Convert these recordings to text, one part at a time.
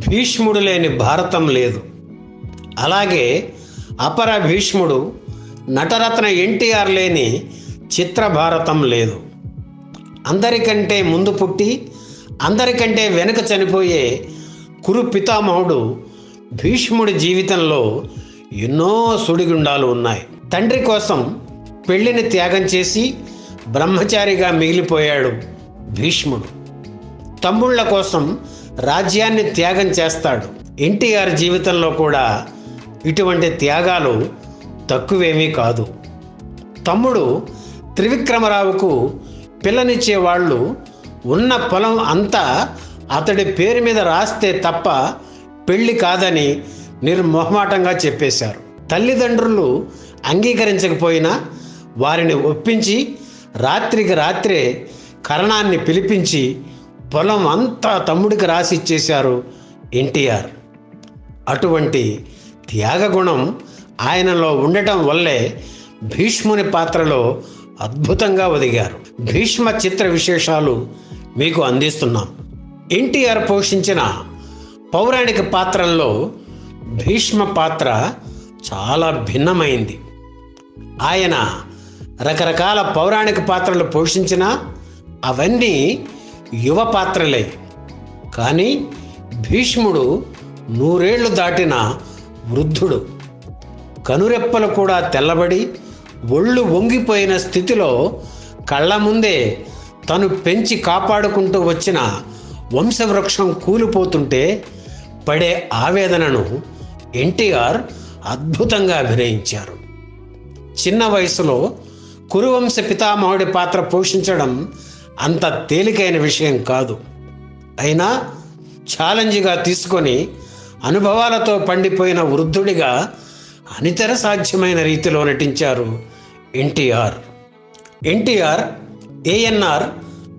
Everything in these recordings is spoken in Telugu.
భీష్ముడు లేని భారతం లేదు. అలాగే అపర భీష్ముడు నటరత్న ఎన్టీఆర్ లేని చిత్ర భారతం లేదు. అందరికంటే ముందు పుట్టి అందరికంటే వెనుక చనిపోయే కురు పితామహుడు భీష్ముడి జీవితంలో ఎన్నో సుడిగుండాలు ఉన్నాయి. తండ్రి కోసం పెళ్లిని త్యాగం చేసి బ్రహ్మచారిగా మిగిలిపోయాడు భీష్ముడు. తమ్ముళ్ల కోసం రాజ్యాన్ని త్యాగం చేస్తాడు. ఎన్టీఆర్ జీవితంలో కూడా ఇటువంటి త్యాగాలు తక్కువేమీ కాదు. తమ్ముడు త్రివిక్రమరావుకు పిల్లనిచ్చేవాళ్ళు ఉన్న పొలం అంతా అతడి పేరు మీద రాస్తే తప్ప పెళ్లి కాదని నిర్మోహమాటంగా చెప్పేశారు. తల్లిదండ్రులు అంగీకరించకపోయినా వారిని ఒప్పించి రాత్రికి రాత్రే కరణాన్ని పిలిపించి పొలం అంతా తమ్ముడికి రాసి ఇచ్చేశారు ఎన్టీఆర్. అటువంటి త్యాగగుణం ఆయనలో ఉండటం వల్లే భీష్ముని పాత్రలో అద్భుతంగా ఒదిగారు. భీష్మ చిత్ర విశేషాలు మీకు అందిస్తున్నాం. ఎన్టీఆర్ పోషించిన పౌరాణిక పాత్రల్లో భీష్మ పాత్ర చాలా భిన్నమైంది. ఆయన రకరకాల పౌరాణిక పాత్రలు పోషించినా అవన్నీ యువ పాత్రలే. కానీ భీష్ముడు 100 ఏళ్లు దాటిన వృద్ధుడు. కనురెప్పలు కూడా తెల్లబడి ఒళ్ళు వంగిపోయిన స్థితిలో కళ్ళ ముందే తను పెంచి కాపాడుకుంటూ వచ్చిన వంశవృక్షం కూలిపోతుంటే పడే ఆవేదనను ఎన్టీఆర్ అద్భుతంగా అభినయించారు. చిన్న వయసులో కురువంశ పితామహుడి పాత్ర పోషించడం అంత తేలికైన విషయం కాదు. అయినా ఛాలెంజ్గా తీసుకొని అనుభవాలతో పండిపోయిన వృద్ధుడిగా అనితర సాధ్యమైన రీతిలో నటించారు ఎన్టీఆర్. ఏఎన్ఆర్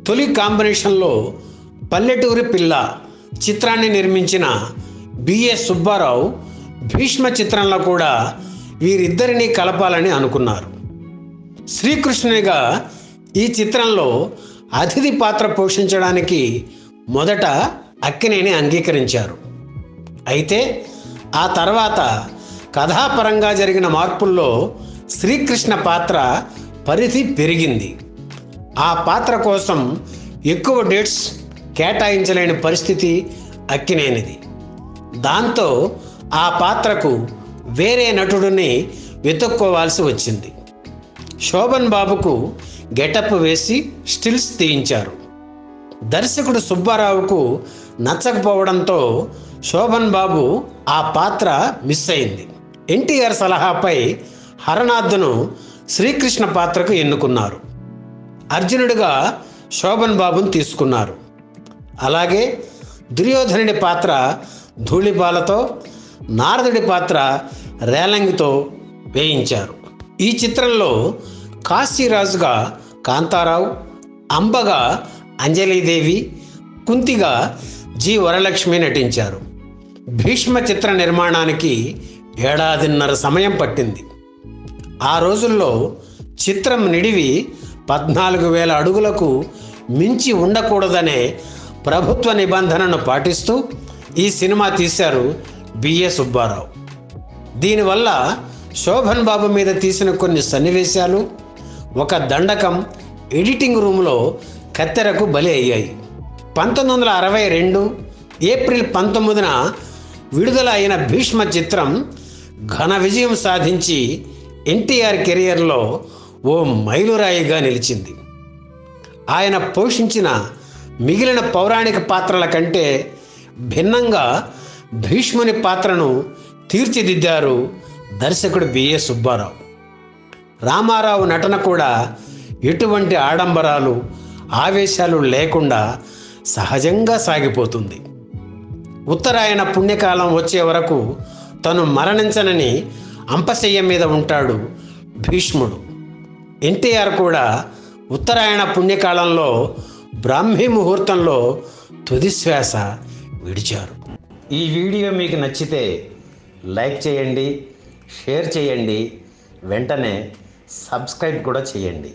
తొలి కాంబినేషన్లో పల్లెటూరి పిల్ల చిత్రాన్ని నిర్మించిన బిఏ సుబ్బారావు భీష్మ చిత్రంలో కూడా వీరిద్దరినీ కలపాలని అనుకున్నారు. శ్రీకృష్ణునిగా ఈ చిత్రంలో అతిథి పాత్ర పోషించడానికి మొదట అక్కినేని అంగీకరించారు. అయితే ఆ తర్వాత కథాపరంగా జరిగిన మార్పుల్లో శ్రీకృష్ణ పాత్ర పరిధి పెరిగింది. ఆ పాత్ర కోసం ఎక్కువ డేట్స్ కేటాయించలేని పరిస్థితి అక్కినేనిది. దాంతో ఆ పాత్రకు వేరే నటుడిని వెతుక్కోవాల్సి వచ్చింది. శోభన్ బాబుకు గెటప్ వేసి స్టిల్స్ తీయించారు. దర్శకుడు సుబ్బారావుకు నచ్చకపోవడంతో శోభన్ బాబు ఆ పాత్ర మిస్ అయింది. ఎన్టీఆర్ సలహాపై హరనాథ్ను శ్రీకృష్ణ పాత్రకు ఎన్నుకున్నారు. అర్జునుడిగా శోభన్ బాబును తీసుకున్నారు. అలాగే దుర్యోధనుడి పాత్ర ధూళిపాలతో, నారదుడి పాత్ర రేలంగితో వేయించారు. ఈ చిత్రంలో కాశీరాజుగా కాంతారావు, అంబగా అంజలీదేవి, కుంతిగా జి వరలక్ష్మి నటించారు. భీష్మ చిత్ర నిర్మాణానికి 1.5 ఏళ్ల సమయం పట్టింది. ఆ రోజుల్లో చిత్రం నిడివి 14,000 అడుగులకు మించి ఉండకూడదనే ప్రభుత్వ నిబంధనను పాటిస్తూ ఈ సినిమా తీశారు బిఏ సుబ్బారావు. దీనివల్ల శోభన్ బాబు మీద తీసిన కొన్ని సన్నివేశాలు, ఒక దండకం ఎడిటింగ్ రూమ్లో కత్తెరకు బలి అయ్యాయి. 1962 ఏప్రిల్ 19న విడుదల అయిన భీష్మ చిత్రం ఘన విజయం సాధించి ఎన్టీఆర్ కెరియర్లో ఓ మైలురాయిగా నిలిచింది. ఆయన పోషించిన మిగిలిన పౌరాణిక పాత్రల కంటే భిన్నంగా భీష్ముని పాత్రను తీర్చిదిద్దారు దర్శకుడు బిఏ సుబ్బారావు. రామారావు నటన కూడా ఎటువంటి ఆడంబరాలు, ఆవేశాలు లేకుండా సహజంగా సాగిపోతుంది. ఉత్తరాయణ పుణ్యకాలం వచ్చే వరకు తను మరణించనని అంపశయ్య మీద ఉంటాడు భీష్ముడు. ఎన్టీఆర్ కూడా ఉత్తరాయణ పుణ్యకాలంలో బ్రాహ్మీ ముహూర్తంలో తుదిశ్వాస విడిచారు. ఈ వీడియో మీకు నచ్చితే లైక్ చేయండి, షేర్ చేయండి, వెంటనే సబ్స్క్రైబ్ కూడా చేయండి.